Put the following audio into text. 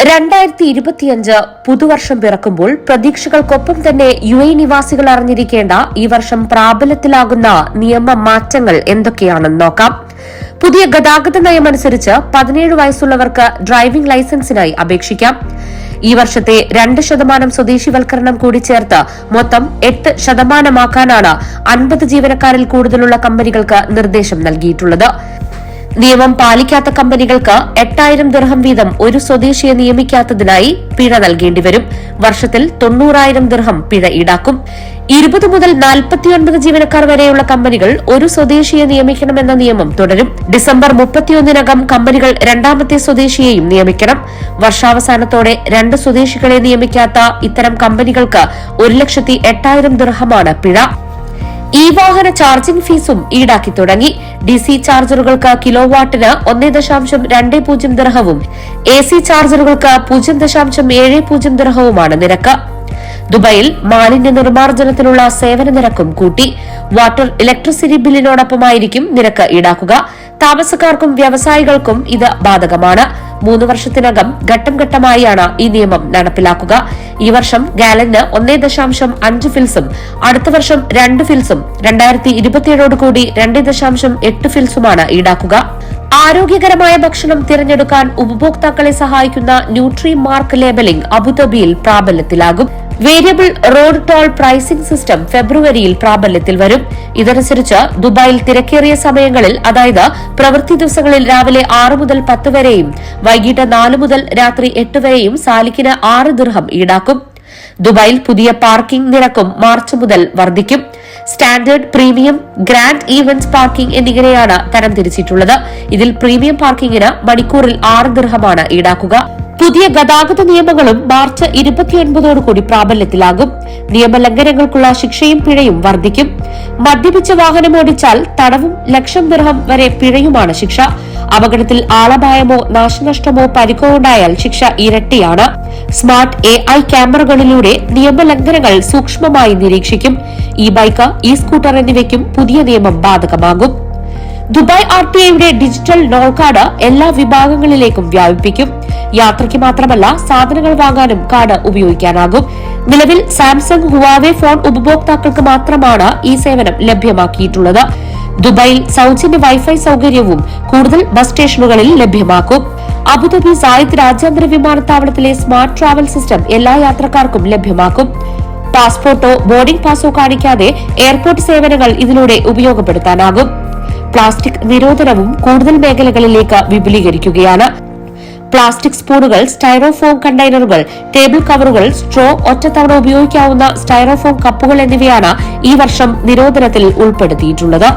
2025 പുതുവർഷം പിറക്കുമ്പോൾ പ്രതീക്ഷകൾക്കൊപ്പം തന്നെ UAE നിവാസികൾ അറിഞ്ഞിരിക്കേണ്ട ഈ വർഷം പ്രാബല്യത്തിലാകുന്ന നിയമ മാറ്റങ്ങൾ എന്തൊക്കെയാണെന്ന് നോക്കാം. പുതിയ ഗതാഗത നയമനുസരിച്ച് 17 വയസ്സുള്ളവർക്ക് ഡ്രൈവിംഗ് ലൈസൻസിനായി അപേക്ഷിക്കാം. ഈ വർഷത്തെ 2% സ്വദേശിവൽക്കരണം കൂടി ചേർത്ത് മൊത്തം 8% 50 ജീവനക്കാരിൽ കൂടുതലുള്ള കമ്പനികൾക്ക് നിർദ്ദേശം നൽകിയിട്ടുള്ളത്. നിയമം പാലിക്കാത്ത കമ്പനികൾക്ക് 8,000 ദിർഹം വീതം ഒരു സ്വദേശിയെ നിയമിക്കാത്തതിനായി പിഴ നൽകേണ്ടിവരും. വർഷത്തിൽ 90,000 ദിർഹം പിഴ ഈടാക്കും. 20 മുതൽ 49 ജീവനക്കാർ വരെയുള്ള കമ്പനികൾ ഒരു സ്വദേശിയെ നിയമിക്കണമെന്ന നിയമം തുടരും. ഡിസംബർ 31-നകം കമ്പനികൾ രണ്ടാമത്തെ സ്വദേശിയെയും നിയമിക്കണം. വർഷാവസാനത്തോടെ 2 സ്വദേശികളെ നിയമിക്കാത്ത ഇത്തരം കമ്പനികൾക്ക് 1,08,000 ദിർഹമാണ് പിഴ. ഈ വാഹന ചാർജിംഗ് ഫീസും ഈടാക്കി തുടങ്ങി. DC ചാർജറുകൾക്ക് കിലോവാട്ടിന് 1.20 ദിർഹവും AC ചാർജറുകൾക്ക് 0.70 ദിർഹവുമാണ് നിരക്ക്. ദുബായിൽ മാലിന്യ നിർമ്മാർജ്ജനത്തിനുള്ള സേവന നിരക്കും കൂട്ടി. വാട്ടർ ഇലക്ട്രിസിറ്റി ബില്ലിനോടൊപ്പമായിരിക്കും നിരക്ക് ഈടാക്കുക. താമസക്കാർക്കും വ്യവസായികൾക്കും ഇത് ബാധകമാണ്. 3 വർഷത്തിനകം ഘട്ടം ഘട്ടമായാണ് ഈ നിയമം നടപ്പിലാക്കുക. ഈ വർഷം ഗാലന് 1.5 ഫിൽസും അടുത്ത വർഷം 2 ഫിൽസും 2027 2.8 ഫിൽസുമാണ് ഈടാക്കുക. ആരോഗ്യകരമായ ഭക്ഷണം തിരഞ്ഞെടുക്കാൻ ഉപഭോക്താക്കളെ സഹായിക്കുന്ന ന്യൂട്രി മാർക്ക് ലേബലിംഗ് അബുദാബിയിൽ പ്രാബല്യത്തിലാകും. Variable road toll pricing system ഫെബ്രുവരിയിൽ പ്രാബല്യത്തിൽ വരും. ഇതനുസരിച്ച് ദുബായിൽ തിരക്കേറിയ സമയങ്ങളിൽ, അതായത് പ്രവൃത്തി ദിവസങ്ങളിൽ രാവിലെ 6 മുതൽ 10 വരെയും വൈകിട്ട് 4 മുതൽ രാത്രി 8 വരെയും സാലിക്കിന് 6 ദിർഹം ഈടാക്കും. ദുബായിൽ പുതിയ പാർക്കിംഗ് നിരക്കും മാർച്ച് മുതൽ വർദ്ധിക്കും. Standard, premium, grand events parking എന്നിങ്ങനെയാണ് തരംതിരിച്ചിട്ടുള്ളത്. ഇതിൽ പ്രീമിയം പാർക്കിംഗിന് മണിക്കൂറിൽ 6 ദിർഹമാണ് ഈടാക്കുക. പുതിയ ഗതാഗത നിയമങ്ങളും മാർച്ച് 29 പ്രാബല്യത്തിലാകും. നിയമലംഘനങ്ങൾക്കുള്ള ശിക്ഷയും പിഴയും വർദ്ധിക്കും. മദ്യപിച്ച് വാഹനമോടിച്ചാൽ തടവും 1,00,000 ദിർഹം വരെ പിഴയുമാണ് ശിക്ഷ. അപകടത്തിൽ ആളപായമോ നാശനഷ്ടമോ പരിക്കോ ഉണ്ടായാൽ ശിക്ഷ ഇരട്ടിയാണ്. സ്മാർട്ട് AI ക്യാമറകളിലൂടെ നിയമലംഘനങ്ങൾ സൂക്ഷ്മമായി നിരീക്ഷിക്കും. ഈ ബൈക്ക്, സ്കൂട്ടർ എന്നിവയ്ക്കും പുതിയ നിയമം ബാധകമാകും. ദുബായ് RTIയുടെ ഡിജിറ്റൽ നോൾ കാർഡ് എല്ലാ വിഭാഗങ്ങളിലേക്കും വ്യാപിപ്പിക്കും. യാത്രയ്ക്ക് മാത്രമല്ല, സാധനങ്ങൾ വാങ്ങാനും കാർഡ് ഉപയോഗിക്കാനാകും. നിലവിൽ സാംസങ്, ഹുവാവെ ഫോൺ ഉപഭോക്താക്കൾക്ക് മാത്രമാണ് ഈ സേവനം ലഭ്യമാക്കിയിട്ടുള്ളത്. ദുബായിൽ സൌജന്യ വൈഫൈ സൌകര്യവും കൂടുതൽ ബസ് സ്റ്റേഷനുകളിൽ ലഭ്യമാക്കും. അബുദാബി സായിദ് രാജ്യാന്തര വിമാനത്താവളത്തിലെ സ്മാർട്ട് ട്രാവൽ സിസ്റ്റം എല്ലാ യാത്രക്കാർക്കും ലഭ്യമാക്കും. പാസ്പോർട്ടോ ബോർഡിംഗ് പാസോ കാണിക്കാതെ എയർപോർട്ട് സേവനങ്ങൾ ഇതിലൂടെ ഉപയോഗപ്പെടുത്താനാകും. പ്ലാസ്റ്റിക് നിരോധനവും കൂടുതൽ മേഖലകളിലേക്ക് വിപുലീകരിക്കുകയാണ്. പ്ലാസ്റ്റിക് സ്പൂണുകൾ, സ്റ്റൈറോഫോം കണ്ടെയ്നറുകൾ, ടേബിൾ കവറുകൾ, സ്ട്രോ, ഒറ്റത്തവണ ഉപയോഗിക്കാവുന്ന സ്റ്റൈറോഫോം കപ്പുകൾ എന്നിവയാണ് ഈ വർഷം നിരോധനത്തിൽ ഉൾപ്പെടുത്തിയിട്ടുള്ളത്.